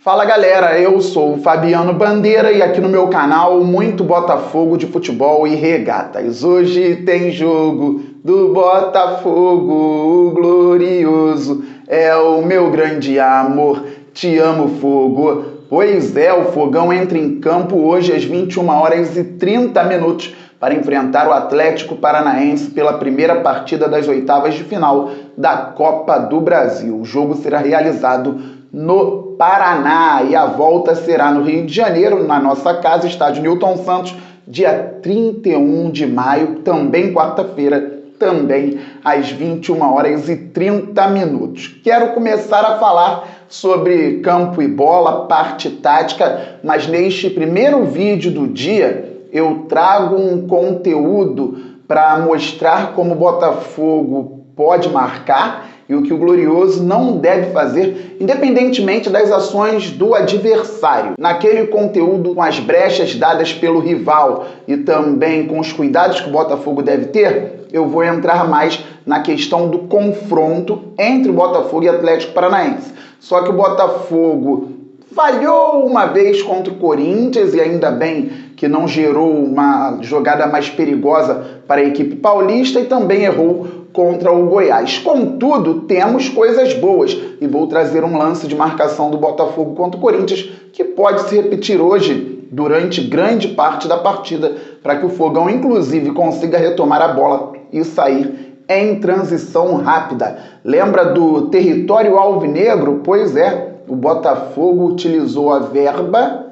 Fala galera, eu sou o Fabiano Bandeira e aqui no meu canal muito Botafogo de futebol e regatas. Hoje tem jogo do Botafogo, o glorioso é o meu grande amor, te amo fogo. Pois é, o Fogão entra em campo hoje às 21h30 para enfrentar o Atlético Paranaense pela primeira partida das oitavas de final da Copa do Brasil. O jogo será realizado no Paraná e a volta será no Rio de Janeiro, na nossa casa, estádio Newton Santos, dia 31 de maio, também quarta-feira, também às 21h30. Quero começar a falar sobre campo e bola, parte tática, mas neste primeiro vídeo do dia eu trago um conteúdo para mostrar como o Botafogo pode marcar e o que o Glorioso não deve fazer, independentemente das ações do adversário. Naquele conteúdo com as brechas dadas pelo rival e também com os cuidados que o Botafogo deve ter, eu vou entrar mais na questão do confronto entre o Botafogo e o Atlético Paranaense. Só que o Botafogo falhou uma vez contra o Corinthians e ainda bem que não gerou uma jogada mais perigosa para a equipe paulista e também errou contra o Goiás. Contudo, temos coisas boas e vou trazer um lance de marcação do Botafogo contra o Corinthians que pode se repetir hoje durante grande parte da partida para que o Fogão, inclusive, consiga retomar a bola e sair em transição rápida. Lembra do território alvinegro? Pois é, o Botafogo utilizou a verba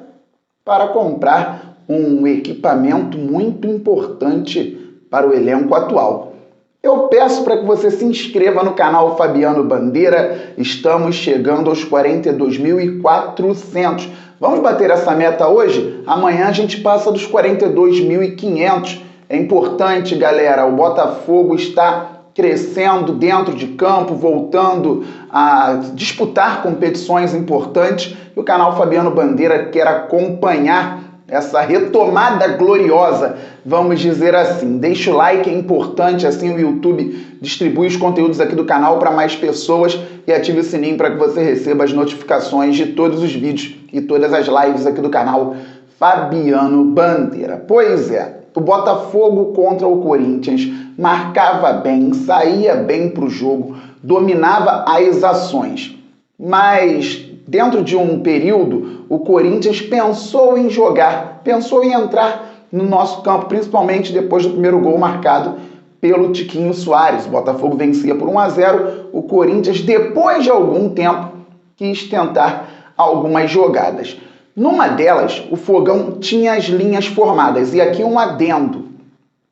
para comprar um equipamento muito importante para o elenco atual. Eu peço para que você se inscreva no canal Fabiano Bandeira. Estamos chegando aos 42.400. Vamos bater essa meta hoje? Amanhã a gente passa dos 42.500. É importante, galera, o Botafogo está crescendo dentro de campo, voltando a disputar competições importantes. E o canal Fabiano Bandeira quer acompanhar essa retomada gloriosa, vamos dizer assim. Deixa o like, é importante, assim o YouTube distribui os conteúdos aqui do canal para mais pessoas e ative o sininho para que você receba as notificações de todos os vídeos e todas as lives aqui do canal Fabiano Bandeira. Pois é, o Botafogo contra o Corinthians marcava bem, saía bem para o jogo, dominava as ações, mas dentro de um período o Corinthians pensou em jogar, pensou em entrar no nosso campo, principalmente depois do primeiro gol marcado pelo Tiquinho Soares. O Botafogo vencia por 1-0, o Corinthians, depois de algum tempo, quis tentar algumas jogadas. Numa delas, o Fogão tinha as linhas formadas, e aqui um adendo,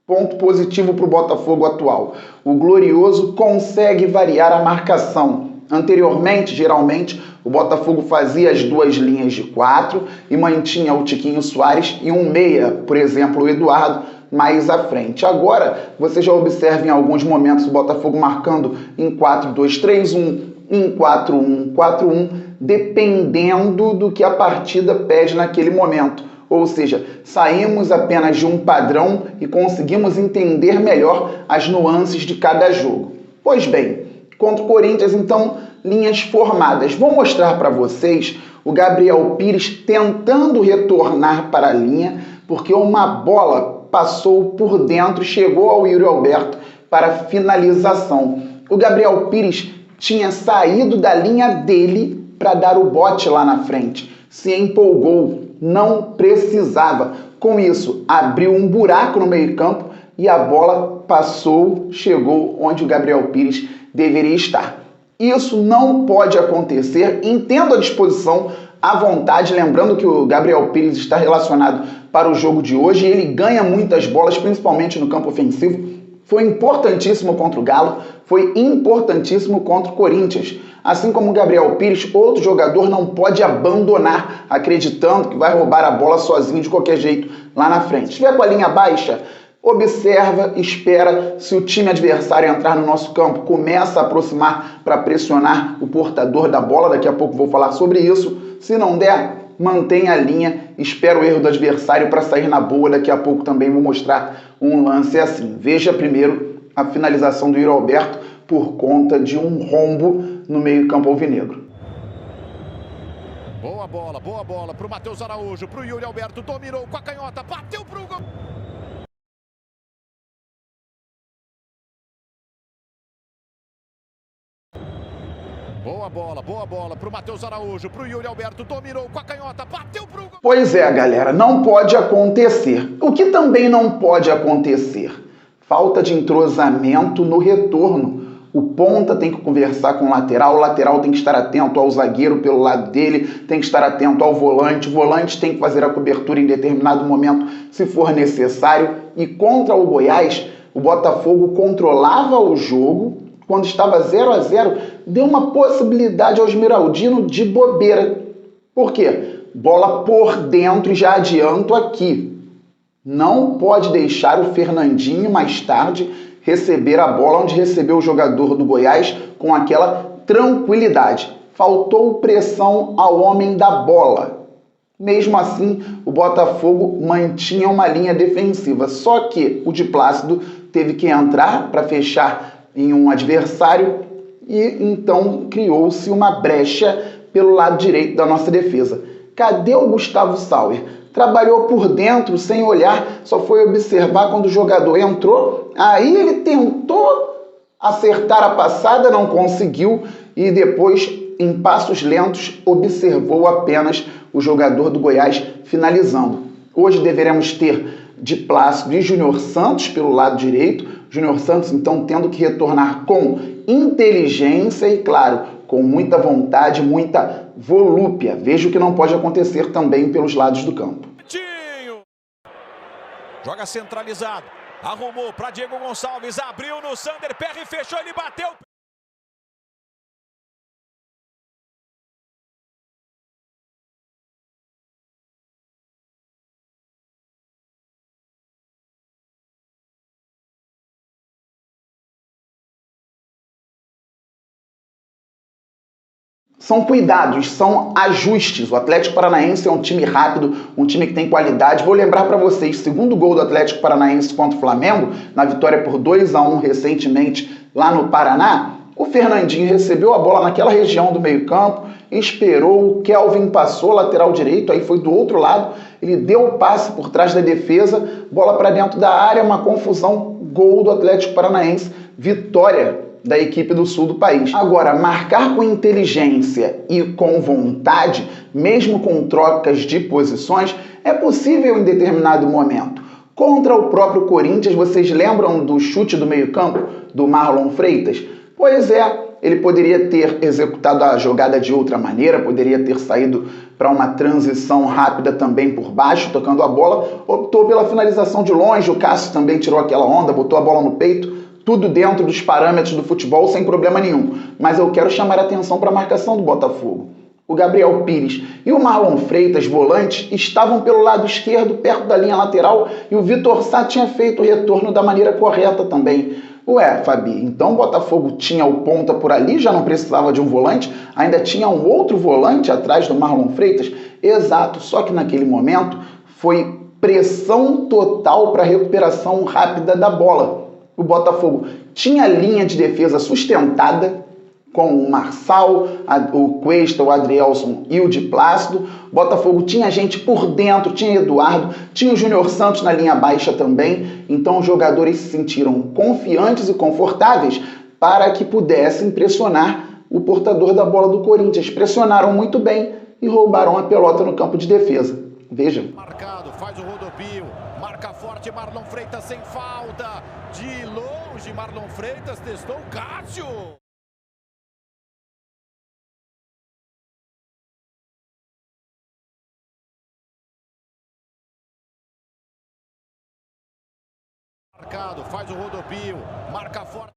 ponto positivo para o Botafogo atual. O Glorioso consegue variar a marcação. Anteriormente, geralmente, o Botafogo fazia as duas linhas de 4 e mantinha o Tiquinho Soares e um meia, por exemplo, o Eduardo, mais à frente. Agora, você já observa em alguns momentos o Botafogo marcando em 4-2-3-1, em 4-1-4-1, dependendo do que a partida pede naquele momento. Ou seja, saímos apenas de um padrão e conseguimos entender melhor as nuances de cada jogo. Pois bem, contra o Corinthians, então, linhas formadas. Vou mostrar para vocês o Gabriel Pires tentando retornar para a linha, porque uma bola passou por dentro e chegou ao Yuri Alberto para finalização. O Gabriel Pires tinha saído da linha dele para dar o bote lá na frente. Se empolgou, não precisava. Com isso, abriu um buraco no meio-campo e a bola passou, chegou onde o Gabriel Pires deveria estar. Isso não pode acontecer. Entendo a disposição, à vontade, lembrando que o Gabriel Pires está relacionado para o jogo de hoje e ele ganha muitas bolas, principalmente no campo ofensivo. Foi importantíssimo contra o Galo, foi importantíssimo contra o Corinthians. Assim como o Gabriel Pires, outro jogador não pode abandonar, acreditando que vai roubar a bola sozinho de qualquer jeito lá na frente. Se estiver com a linha baixa, observa, espera, se o time adversário entrar no nosso campo, começa a aproximar para pressionar o portador da bola, daqui a pouco vou falar sobre isso. Se não der, mantenha a linha, espera o erro do adversário para sair na boa, daqui a pouco também vou mostrar um lance assim. Veja primeiro a finalização do Yuri Alberto por conta de um rombo no meio-campo alvinegro. Boa bola pro Matheus Araújo, pro Yuri Alberto, dominou com a canhota, bateu pro gol. Boa bola pro Matheus Araújo, pro Yuri Alberto, dominou com a canhota, bateu pro gol. Pois é, galera, não pode acontecer. O que também não pode acontecer? Falta de entrosamento no retorno. O ponta tem que conversar com o lateral tem que estar atento ao zagueiro pelo lado dele, tem que estar atento ao volante, o volante tem que fazer a cobertura em determinado momento, se for necessário. E contra o Goiás, o Botafogo controlava o jogo, quando estava 0-0, deu uma possibilidade ao Esmeraldino de bobeira. Por quê? Bola por dentro, e já adianto aqui. Não pode deixar o Fernandinho mais tarde receber a bola onde recebeu o jogador do Goiás com aquela tranquilidade. Faltou pressão ao homem da bola. Mesmo assim, o Botafogo mantinha uma linha defensiva. Só que o Di Plácido teve que entrar para fechar em um adversário e então criou-se uma brecha pelo lado direito da nossa defesa. Cadê o Gustavo Sauer? Trabalhou por dentro sem olhar, só foi observar quando o jogador entrou, aí ele tentou acertar a passada, não conseguiu e depois, em passos lentos, observou apenas o jogador do Goiás finalizando. Hoje deveremos ter Di Plácido e Júnior Santos pelo lado direito, Júnior Santos então tendo que retornar com inteligência e, claro, com muita vontade, muita volúpia. Veja o que não pode acontecer também pelos lados do campo. Joga centralizado, arrumou para Diego Gonçalves, abriu no Sander Perry, fechou, ele bateu. São cuidados, são ajustes. O Atlético Paranaense é um time rápido, um time que tem qualidade. Vou lembrar para vocês, segundo gol do Atlético Paranaense contra o Flamengo, na vitória por 2-1 recentemente lá no Paraná, o Fernandinho recebeu a bola naquela região do meio-campo, esperou, o Kelvin passou lateral direito, aí foi do outro lado, ele deu o passe por trás da defesa, bola para dentro da área, uma confusão, gol do Atlético Paranaense, vitória da equipe do sul do país. Agora, marcar com inteligência e com vontade, mesmo com trocas de posições, é possível em determinado momento. Contra o próprio Corinthians, vocês lembram do chute do meio-campo do Marlon Freitas? Pois é, ele poderia ter executado a jogada de outra maneira, poderia ter saído para uma transição rápida também por baixo, tocando a bola, optou pela finalização de longe, o Cássio também tirou aquela onda, botou a bola no peito, tudo dentro dos parâmetros do futebol, sem problema nenhum. Mas eu quero chamar a atenção para a marcação do Botafogo. O Gabriel Pires e o Marlon Freitas, volantes, estavam pelo lado esquerdo, perto da linha lateral, e o Vitor Sá tinha feito o retorno da maneira correta também. Ué, Fabi, então o Botafogo tinha o ponta por ali, já não precisava de um volante, ainda tinha um outro volante atrás do Marlon Freitas? Exato, só que naquele momento foi pressão total para a recuperação rápida da bola. O Botafogo tinha linha de defesa sustentada com o Marçal, o Cuesta, o Adrielson e o Di Plácido. O Botafogo tinha gente por dentro, tinha Eduardo, tinha o Júnior Santos na linha baixa também. Então os jogadores se sentiram confiantes e confortáveis para que pudessem pressionar o portador da bola do Corinthians. Pressionaram muito bem e roubaram a pelota no campo de defesa. Veja. Marcado, faz o rodopio, marca forte Marlon Freitas sem falta. De longe, Marlon Freitas testou o Cássio. Marcado, faz o rodopio, marca forte.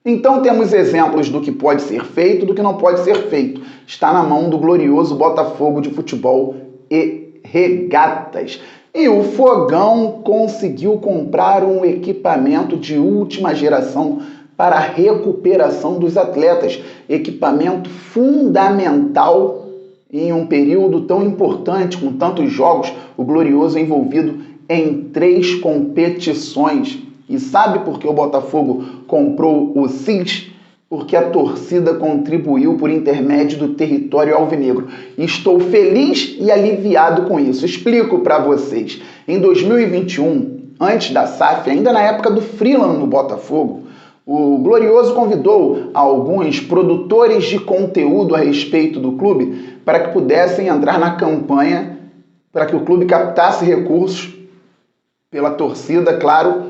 Então temos exemplos do que pode ser feito, do que não pode ser feito. Está na mão do glorioso Botafogo de Futebol e Regatas. E o Fogão conseguiu comprar um equipamento de última geração para a recuperação dos atletas. Equipamento fundamental em um período tão importante, com tantos jogos, o Glorioso envolvido em 3 competições. E sabe por que o Botafogo comprou o CIS? porque a torcida contribuiu por intermédio do território alvinegro. E estou feliz e aliviado com isso. Explico para vocês. Em 2021, antes da SAF, ainda na época do Freeland no Botafogo, o Glorioso convidou alguns produtores de conteúdo a respeito do clube para que pudessem entrar na campanha, para que o clube captasse recursos pela torcida, claro,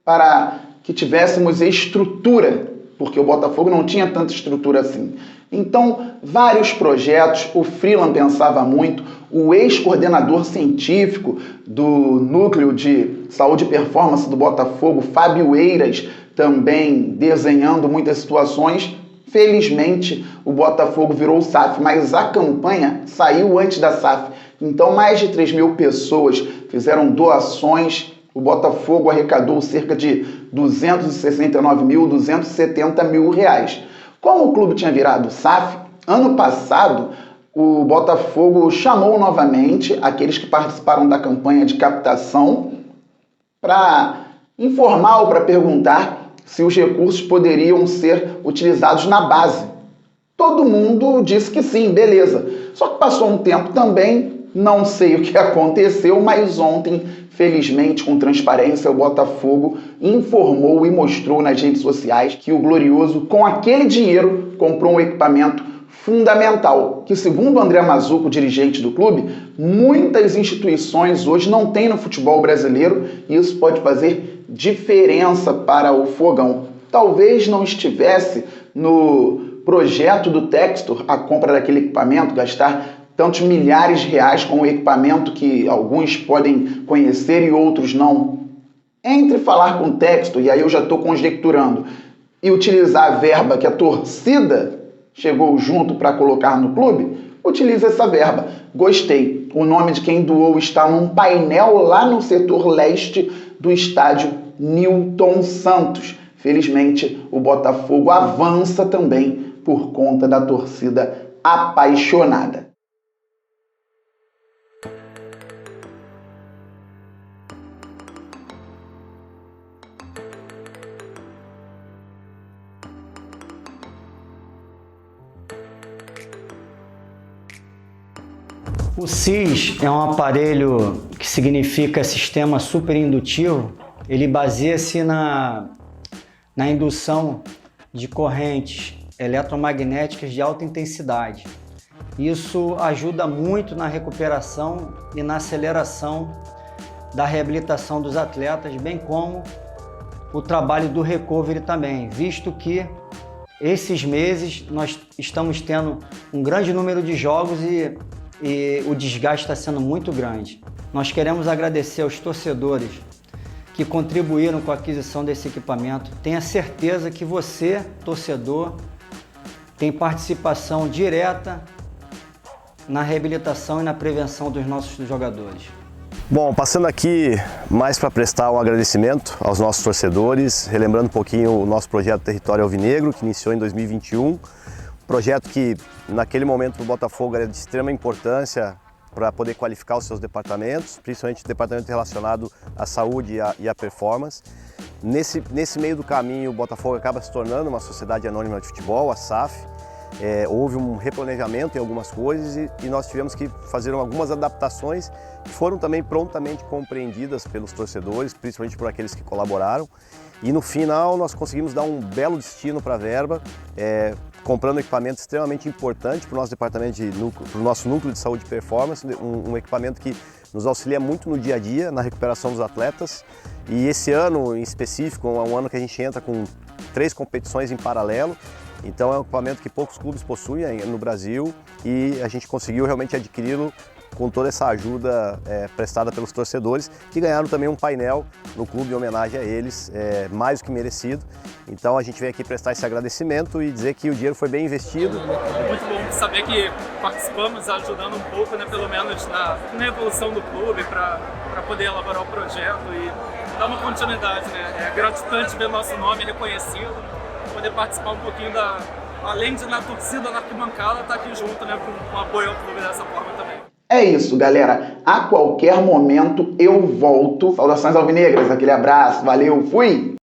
para que tivéssemos estrutura, porque o Botafogo não tinha tanta estrutura assim. Então, vários projetos, o Freeland pensava muito, o ex-coordenador científico do Núcleo de Saúde e Performance do Botafogo, Fábio Eiras, também desenhando muitas situações. Felizmente, o Botafogo virou o SAF, mas a campanha saiu antes da SAF. Então, mais de 3 mil pessoas fizeram doações. O Botafogo arrecadou cerca de 269.270 mil reais. Como o clube tinha virado SAF, ano passado o Botafogo chamou novamente aqueles que participaram da campanha de captação para informar ou para perguntar se os recursos poderiam ser utilizados na base. Todo mundo disse que sim, beleza. Só que passou um tempo também, não sei o que aconteceu, mas ontem, felizmente, com transparência, o Botafogo informou e mostrou nas redes sociais que o Glorioso, com aquele dinheiro, comprou um equipamento fundamental, que segundo o André Mazzuco, dirigente do clube, muitas instituições hoje não têm no futebol brasileiro, e isso pode fazer diferença para o Fogão. Talvez não estivesse no projeto do Textor a compra daquele equipamento, gastar tantos milhares de reais com um equipamento que alguns podem conhecer e outros não. Entre falar com o Textor, e aí eu já estou conjecturando, e utilizar a verba que a torcida chegou junto para colocar no clube, utilize essa verba. Gostei. O nome de quem doou está num painel lá no setor leste do estádio Newton Santos. Felizmente, o Botafogo avança também por conta da torcida apaixonada. O SIS é um aparelho que significa Sistema Superindutivo. Ele baseia-se na indução de correntes eletromagnéticas de alta intensidade. Isso ajuda muito na recuperação e na aceleração da reabilitação dos atletas, bem como o trabalho do recovery também, visto que esses meses nós estamos tendo um grande número de jogos e o desgaste está sendo muito grande. Nós queremos agradecer aos torcedores que contribuíram com a aquisição desse equipamento. Tenha certeza que você, torcedor, tem participação direta na reabilitação e na prevenção dos nossos jogadores. Bom, passando aqui mais para prestar um agradecimento aos nossos torcedores, relembrando um pouquinho o nosso projeto Território Alvinegro, que iniciou em 2021. Projeto que naquele momento o Botafogo era de extrema importância para poder qualificar os seus departamentos, principalmente o departamento relacionado à saúde e à performance. Nesse meio do caminho, o Botafogo acaba se tornando uma sociedade anônima de futebol, a SAF. Houve um replanejamento em algumas coisas e nós tivemos que fazer algumas adaptações que foram também prontamente compreendidas pelos torcedores, principalmente por aqueles que colaboraram. E no final nós conseguimos dar um belo destino para a verba, comprando um equipamento extremamente importante para o nosso departamento para o nosso núcleo de saúde e performance, um equipamento que nos auxilia muito no dia a dia, na recuperação dos atletas. E esse ano em específico é um ano que a gente entra com 3 competições em paralelo, então é um equipamento que poucos clubes possuem no Brasil e a gente conseguiu realmente adquiri-lo com toda essa ajuda prestada pelos torcedores, que ganharam também um painel no clube em homenagem a eles, mais do que merecido. Então a gente vem aqui prestar esse agradecimento e dizer que o dinheiro foi bem investido. É muito bom saber que participamos ajudando um pouco, né, pelo menos na evolução do clube, para poder elaborar o projeto e dar uma continuidade. Né? É gratificante ver nosso nome reconhecido, poder participar um pouquinho além de na torcida, na arquibancada, estar aqui junto, né, com apoio ao clube dessa forma também. É isso, galera. A qualquer momento eu volto. Saudações alvinegras, aquele abraço, valeu, fui!